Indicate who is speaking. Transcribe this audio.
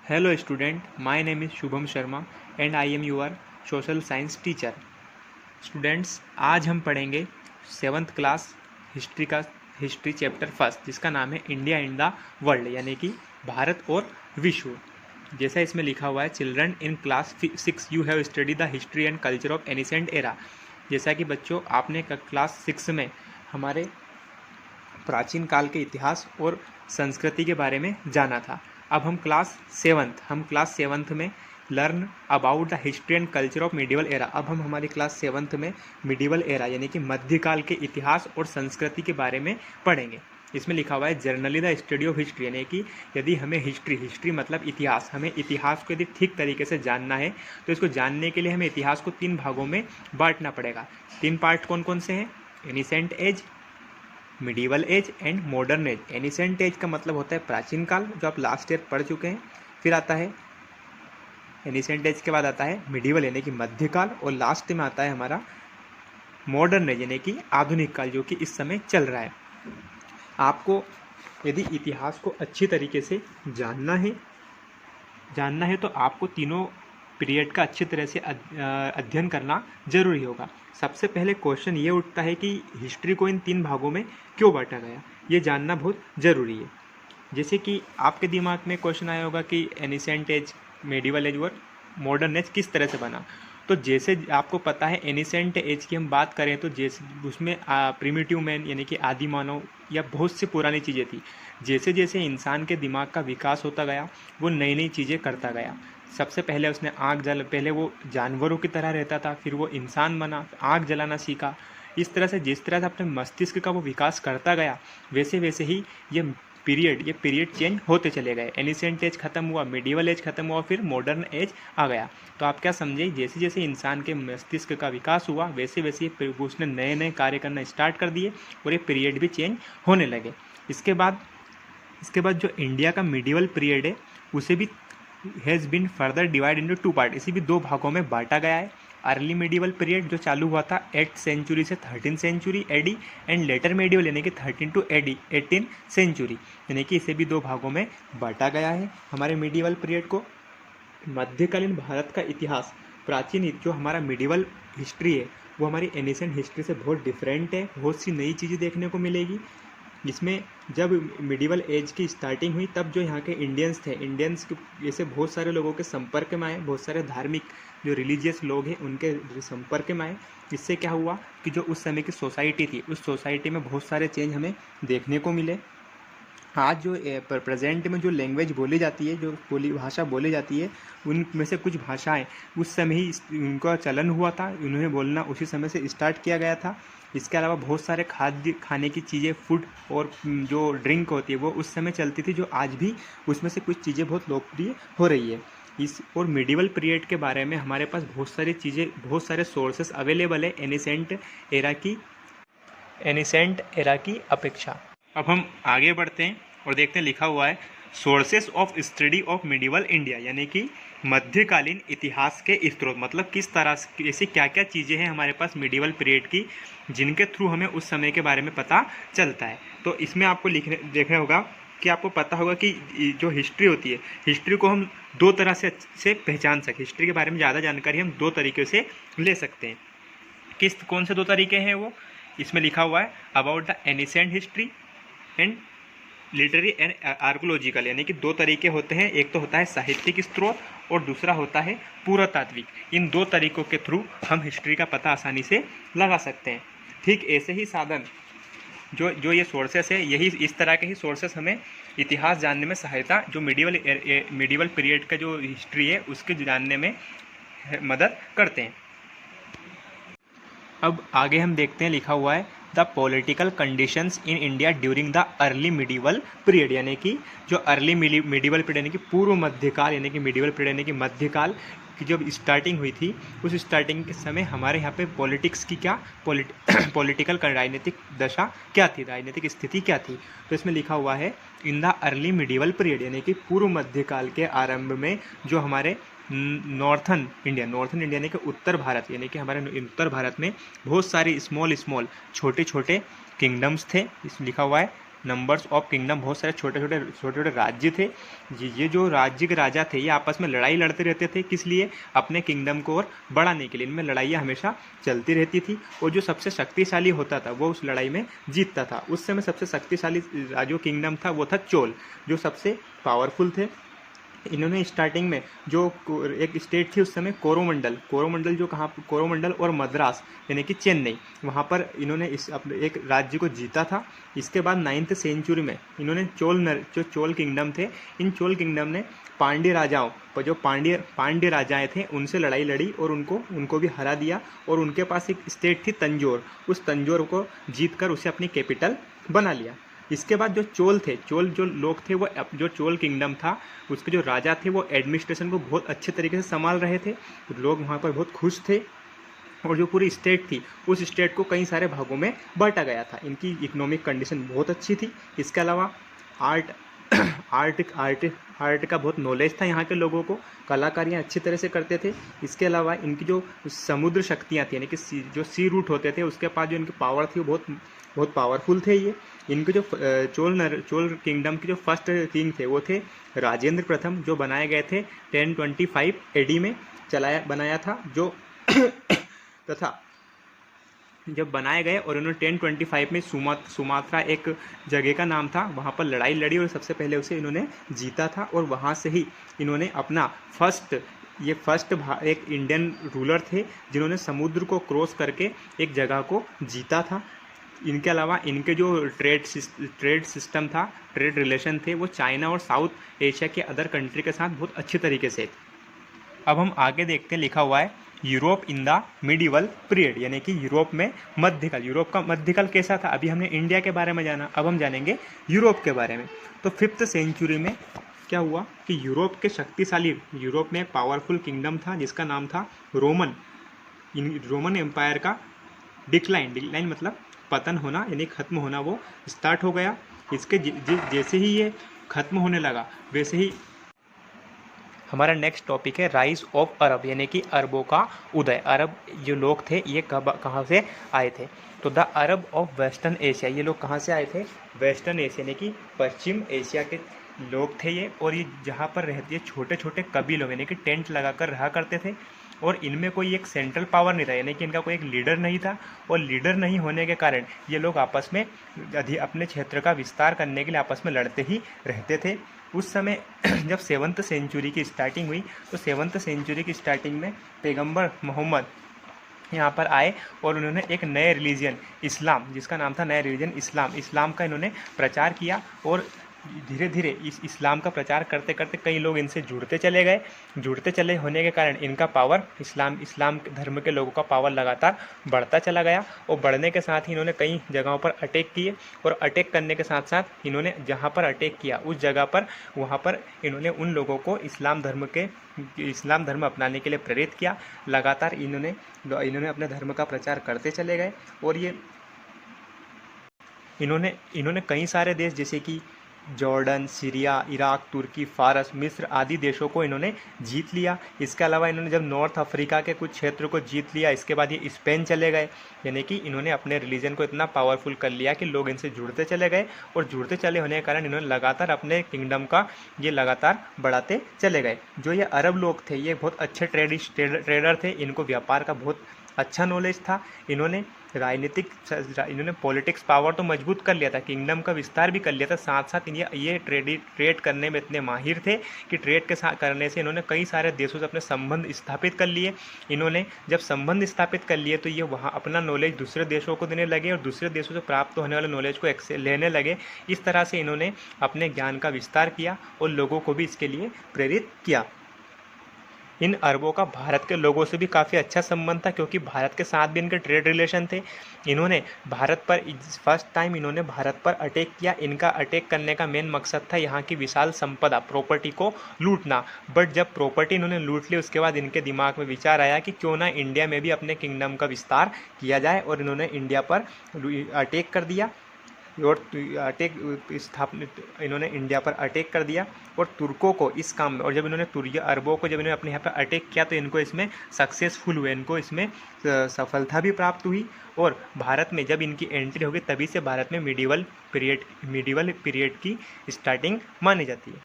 Speaker 1: Hello student, my name is Shubham Sharma and I am your social science teacher. Students, आज हम पढ़ेंगे 7th class history chapter first, जिसका नाम है इंडिया एंड द वर्ल्ड, यानी कि भारत और विश्व। जैसा इसमें लिखा हुआ है, children in class 6 you have study the history and culture of ancient era. जैसा कि बच्चों, आपने क्लास 6 में हमारे प्राचीन काल के इतिहास और संस्कृति के बारे में जाना था। अब हम क्लास सेवन्थ में learn about the history and culture of medieval era. अब हम हमारी क्लास 7th में मिडिवल एरा यानी कि मध्यकाल के इतिहास और संस्कृति के बारे में पढ़ेंगे। इसमें लिखा हुआ है generally the study of history, यानी कि यदि हमें हिस्ट्री मतलब इतिहास, हमें इतिहास को यदि ठीक तरीके से जानना है तो इसको जानने के लिए हमें इतिहास को 3 भागों में बांटना पड़ेगा। 3 पार्ट कौन कौन से हैं? Ancient age, medieval age and modern age. Ancient age का मतलब होता है प्राचीन काल, जो आप लास्ट ईयर पढ़ चुके हैं। फिर आता है एनिसेंट एज के बाद आता है मिडिवल यानी कि मध्यकाल, और लास्ट में आता है हमारा मॉडर्न एज यानी कि आधुनिक काल, जो कि इस समय चल रहा है। आपको यदि इतिहास को अच्छी तरीके से जानना है तो आपको तीनों पीरियड का अच्छी तरह से अध्ययन करना जरूरी होगा। सबसे पहले क्वेश्चन ये उठता है कि हिस्ट्री को इन 3 भागों में क्यों बांटा गया, ये जानना बहुत ज़रूरी है। जैसे कि आपके दिमाग में क्वेश्चन आया होगा कि एनिसेंट एज, मिडिवल एज और मॉडर्न एज किस तरह से बना। तो जैसे आपको पता है, एनिसेंट एज की हम बात करें तो जैसे उसमें प्रिमिटिव मैन यानी कि आदि मानव या बहुत सी पुरानी चीज़ें थी। जैसे जैसे इंसान के दिमाग का विकास होता गया, वो नई नई चीज़ें करता गया। सबसे पहले उसने पहले वो जानवरों की तरह रहता था, फिर वो इंसान बना, आग जलाना सीखा। इस तरह से जिस तरह से अपने मस्तिष्क का वो विकास करता गया, वैसे वैसे ही ये पीरियड चेंज होते चले गए। एनिसेंट एज खत्म हुआ, मिडिवल एज खत्म हुआ, फिर मॉडर्न एज आ गया। तो आप क्या समझे, जैसे जैसे इंसान के मस्तिष्क का विकास हुआ, वैसे वैसे उसने नए नए कार्य करना स्टार्ट कर दिए और ये पीरियड भी चेंज होने लगे। इसके बाद जो इंडिया का मिडिवल पीरियड है, उसे भी has been further divide into 2 part, इसी भी 2 भागों में बांटा गया है। अर्ली मिडिवल पीरियड जो चालू हुआ था 8th सेंचुरी से 13th century AD, and later medieval यानी कि 13 to 18th सेंचुरी, यानी कि इसे भी 2 भागों में बांटा गया है। हमारे मिडिवल पीरियड को मध्यकालीन भारत का इतिहास, प्राचीन जो हमारा मिडिवल हिस्ट्री है वो हमारी एनिसेंट हिस्ट्री से बहुत डिफरेंट है। बहुत सी नई चीज़ें देखने को मिलेगी। इसमें जब मिडिवल एज की स्टार्टिंग हुई, तब जो यहाँ के इंडियंस थे, जैसे बहुत सारे लोगों के संपर्क में आए, बहुत सारे धार्मिक जो रिलीजियस लोग हैं उनके संपर्क में आए। इससे क्या हुआ कि जो उस समय की सोसाइटी थी, उस सोसाइटी में बहुत सारे चेंज हमें देखने को मिले। आज जो प्रेजेंट में जो लैंग्वेज बोली जाती है, जो भाषा बोली जाती है, उनमें से कुछ भाषाएं उस समय ही उनका चलन हुआ था, उन्हें बोलना उसी समय से स्टार्ट किया गया था। इसके अलावा बहुत सारे खाने की चीज़ें, फूड और जो ड्रिंक होती है वो उस समय चलती थी, जो आज भी उसमें से कुछ चीज़ें बहुत लोकप्रिय हो रही है। और मिडिवल पीरियड के बारे में हमारे पास बहुत सारे सोर्सेस अवेलेबल है एनिसेंट एरा की अपेक्षा। अब हम आगे बढ़ते हैं और देखते हैं, लिखा हुआ है sources of study of medieval India, यानी कि मध्यकालीन इतिहास के स्रोत। मतलब किस तरह से, ऐसी क्या क्या चीज़ें हैं हमारे पास मिडिवल पीरियड की, जिनके थ्रू हमें उस समय के बारे में पता चलता है। तो इसमें आपको देखना होगा कि आपको पता होगा कि जो हिस्ट्री होती है, हिस्ट्री को हम 2 तरह से पहचान सकते। हिस्ट्री के बारे में ज़्यादा जानकारी हम 2 तरीके से ले सकते हैं। कौन से 2 तरीके हैं वो? इसमें लिखा हुआ है about the ancient history and literary and archaeological, यानी कि 2 तरीके होते हैं। एक तो होता है साहित्यिक स्रोत और दूसरा होता है पुरातात्विक। इन 2 तरीकों के थ्रू हम हिस्ट्री का पता आसानी से लगा सकते हैं। ठीक ऐसे ही साधन जो ये सोर्सेस है, यही इस तरह के ही सोर्सेस हमें इतिहास जानने में सहायता, जो मिडिवल पीरियड का जो हिस्ट्री है उसके जानने में मदद करते हैं। अब आगे हम देखते हैं, लिखा हुआ है the political conditions in India during the early medieval period, यानी कि जो अर्ली मिडिवल पीरियड यानी कि पूर्व मध्यकाल, यानी कि मिडिवल पीरियड यानी कि मध्यकाल की जब स्टार्टिंग हुई थी, उस स्टार्टिंग के समय हमारे यहाँ पे पॉलिटिक्स की पॉलिटिकल राजनीतिक दशा क्या थी, राजनीतिक स्थिति क्या थी। तो इसमें लिखा हुआ है in the early medieval period, यानी कि पूर्व मध्यकाल के आरंभ में जो हमारे नॉर्थन इंडिया यानी कि उत्तर भारत, यानी कि हमारे उत्तर भारत में बहुत सारी स्मॉल छोटे छोटे किंगडम्स थे। इसमें लिखा हुआ है नंबर्स ऑफ किंगडम, बहुत सारे छोटे छोटे राज्य थे। ये जो राज्य के राजा थे ये आपस में लड़ाई लड़ते रहते थे, किस लिए? अपने किंगडम को और बढ़ाने के लिए। इनमें लड़ाइयाँ हमेशा चलती रहती थी और जो सबसे शक्तिशाली होता था वो उस लड़ाई में जीतता था। उस समय सबसे शक्तिशाली जो किंगडम था वो था चोल, जो सबसे पावरफुल थे। इन्होंने स्टार्टिंग में जो एक स्टेट थी उस समय कोरोमंडल जो कहाँ, कोरोमंडल और मद्रास यानी कि चेन्नई, वहाँ पर इन्होंने इस अपने एक राज्य को जीता था। इसके बाद 9th सेंचुरी में इन्होंने जो चोल किंगडम थे, इन चोल किंगडम ने पांड्य राजाओं पर, जो पांड्य राजाएं थे उनसे लड़ाई लड़ी और उनको भी हरा दिया। और उनके पास एक स्टेट थी तंजौर, उस तंजौर को जीतकर उसे अपनी कैपिटल बना लिया। इसके बाद जो चोल थे, चोल जो लोग थे वो जो चोल किंगडम था उसके जो राजा थे वो एडमिनिस्ट्रेशन को बहुत अच्छे तरीके से संभाल रहे थे। लोग वहाँ पर बहुत खुश थे और जो पूरी स्टेट थी उस स्टेट को कई सारे भागों में बांटा गया था। इनकी इकोनॉमिक कंडीशन बहुत अच्छी थी। इसके अलावा आर्ट का बहुत नॉलेज था यहाँ के लोगों को, कलाकारियाँ अच्छी तरह से करते थे। इसके अलावा इनकी जो समुद्र शक्तियाँ थी यानी कि जो सी रूट होते थे उसके पास जो इनकी पावर थी वो बहुत पावरफुल थे ये। इनके जो चोल किंगडम के जो फर्स्ट किंग थे वो थे राजेंद्र प्रथम, जो बनाए गए थे 1025 AD में बनाया था जो तथा जब बनाए गए और उन्होंने 1025 में सुमात्रा एक जगह का नाम था, वहाँ पर लड़ाई लड़ी और सबसे पहले उसे इन्होंने जीता था। और वहाँ से ही इन्होंने अपना फर्स्ट एक इंडियन रूलर थे जिन्होंने समुद्र को क्रॉस करके एक जगह को जीता था। इनके अलावा इनके जो ट्रेड सिस्टम था, ट्रेड रिलेशन थे, वो चाइना और साउथ एशिया के अदर कंट्री के साथ बहुत अच्छे तरीके से। अब हम आगे देखते हैं, लिखा हुआ है Europe in the medieval period, यानी कि यूरोप में मध्यकाल। यूरोप का मध्यकाल कैसा था? अभी हमने इंडिया के बारे में जाना, अब हम जानेंगे यूरोप के बारे में। तो 5th सेंचुरी में क्या हुआ कि यूरोप में पावरफुल किंगडम था जिसका नाम था रोमन एम्पायर का डिक्लाइन मतलब पतन होना यानी खत्म होना, वो स्टार्ट हो गया। इसके जैसे ही ये खत्म होने लगा वैसे ही हमारा नेक्स्ट टॉपिक है राइज ऑफ अरब, यानी कि अरबों का उदय। अरब जो लोग थे ये कहाँ से आए थे? तो the Arab of western Asia, ये लोग कहाँ से आए थे? वेस्टर्न एशिया यानी कि पश्चिम एशिया के लोग थे ये। और ये जहाँ पर रहते हैं छोटे छोटे कबीलों यानी कि टेंट लगाकर रहा करते थे। और इनमें कोई एक सेंट्रल पावर नहीं था, यानी कि इनका कोई एक लीडर नहीं था। और लीडर नहीं होने के कारण ये लोग आपस में अपने क्षेत्र का विस्तार करने के लिए आपस में लड़ते ही रहते थे। उस समय जब 7th सेंचुरी की स्टार्टिंग हुई तो 7th सेंचुरी की स्टार्टिंग में पैगंबर मोहम्मद यहाँ पर आए और उन्होंने एक नए रिलीजन इस्लाम, जिसका नाम था नया रिलीजन इस्लाम का इन्होंने प्रचार किया। और धीरे धीरे इस इस्लाम का प्रचार करते करते कई लोग इनसे जुड़ते चले होने के कारण इनका पावर, इस्लाम धर्म के लोगों का पावर लगातार बढ़ता चला गया। और बढ़ने के साथ ही इन्होंने कई जगहों पर अटैक किए और अटैक करने के साथ साथ इन्होंने जहाँ पर अटैक किया उस जगह पर वहाँ पर इन्होंने उन लोगों को इस्लाम धर्म अपनाने के लिए प्रेरित किया। लगातार इन्होंने अपने धर्म का प्रचार करते चले गए। और ये इन्होंने कई सारे देश जैसे कि जॉर्डन, सीरिया, इराक, तुर्की, फारस, मिस्र आदि देशों को इन्होंने जीत लिया। इसके अलावा इन्होंने जब नॉर्थ अफ्रीका के कुछ क्षेत्र को जीत लिया, इसके बाद ये स्पेन चले गए। यानी कि इन्होंने अपने रिलीजन को इतना पावरफुल कर लिया कि लोग इनसे जुड़ते चले गए। और जुड़ते चले होने के कारण इन्होंने लगातार अपने किंगडम का ये लगातार बढ़ाते चले गए। जो ये अरब लोग थे ये बहुत अच्छे ट्रेडर थे, इनको व्यापार का बहुत अच्छा नॉलेज था। इन्होंने पॉलिटिक्स पावर तो मजबूत कर लिया था, किंगडम का विस्तार भी कर लिया था। साथ साथ ये ट्रेड करने में इतने माहिर थे कि ट्रेड के साथ करने से इन्होंने कई सारे देशों से अपने संबंध स्थापित कर लिए। इन्होंने जब संबंध स्थापित कर लिए तो ये वहाँ अपना नॉलेज दूसरे देशों को देने लगे और दूसरे देशों से प्राप्त होने वाले नॉलेज को लेने लगे। इस तरह से इन्होंने अपने ज्ञान का विस्तार किया और लोगों को भी इसके लिए प्रेरित किया। इन अरबों का भारत के लोगों से भी काफ़ी अच्छा संबंध था क्योंकि भारत के साथ भी इनके ट्रेड रिलेशन थे। इन्होंने फर्स्ट टाइम इन्होंने भारत पर अटैक किया। इनका अटैक करने का मेन मकसद था यहाँ की विशाल संपदा प्रॉपर्टी को लूटना। बट जब प्रॉपर्टी इन्होंने लूट ली उसके बाद इनके दिमाग में विचार आया कि क्यों ना इंडिया में भी अपने किंगडम का विस्तार किया जाए और इन्होंने इंडिया पर अटैक कर दिया। और अटैक स्थापित इन्होंने इंडिया पर अटैक कर दिया और तुर्कों को इस काम में, और जब इन्होंने तुर्की अरबों को जब इन्होंने अपने यहाँ पर अटैक किया तो इनको इसमें सक्सेसफुल हुए, इनको इसमें सफलता भी प्राप्त हुई। और भारत में जब इनकी एंट्री होगी तभी से भारत में मिडीवल पीरियड की स्टार्टिंग मानी जाती है।